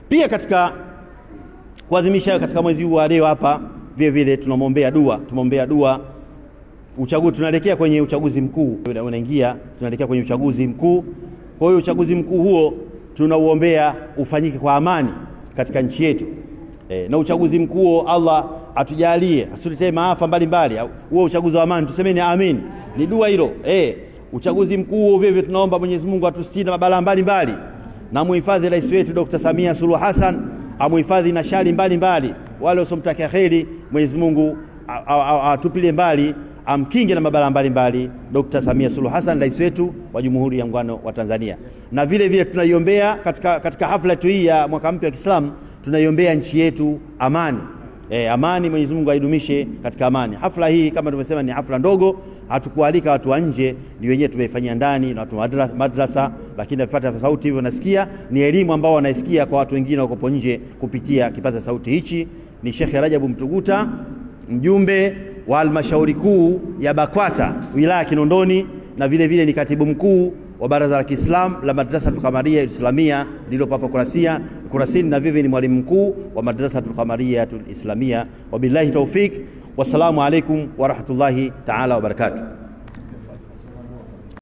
Pia katika kuadhimisha katika mwezi huu wa leo hapa vile vile tunamuombea dua uchaguzi. Tunaelekea kwenye uchaguzi mkuu, tunaelekea kwenye uchaguzi mkuu. Kwa hiyo uchaguzi mkuu huo tunauombea ufanyike kwa amani katika nchi yetu. Na uchaguzi mkuu Allah atujalie asituletee maafa mbalimbali. Huo uchaguzi wa amani, tusemeni amin. Ni dua hilo. Uchaguzi mkuu vile tunaomba Mwenyezi Mungu atusitiri na mabala mbalimbali, na muhifadhi rais wetu Dr. Samia Suluhu Hassan, amuhifadhi na shari mbalimbali. Wale wasomtakia kheri Mwenyezi Mungu atupilie mbali, amkinge na mabala mbalimbali Dr. Samia Suluhu Hassan, rais wetu wa Jamhuri ya Muungano wa Tanzania. Na vile vile tunaiombea katika hafla hii ya mwaka mpya wa Kiislamu, tunaiombea nchi yetu amani. Amani, Mwenyezi Mungu aidumishe katika amani. Hafla hii kama tulivyosema ni hafla ndogo, hatukualika watu wa nje, ni wenyewe tumeifanyia ndani na watu madrasa, lakini vifuata sauti hivyo nasikia ni elimu ambao wanaisikia kwa watu wengine wako nje kupitia kipaza sauti hichi. Ni Sheikh Rajabu Mtuguta, mjumbe wa halmashauri kuu ya BAKWATA wilaya Kinondoni, na vile vile ni katibu mkuu wa Baraza la Kiislamu la Madrasatul Qamariya Islamia lililopo hapa Kurasini, na vile ni mwalimu mkuu wa Madrasatul Qamariya Islamia. Wabillahi tawfik, wassalamu alaikum wa rahmatullahi ta'ala wa barakatuh.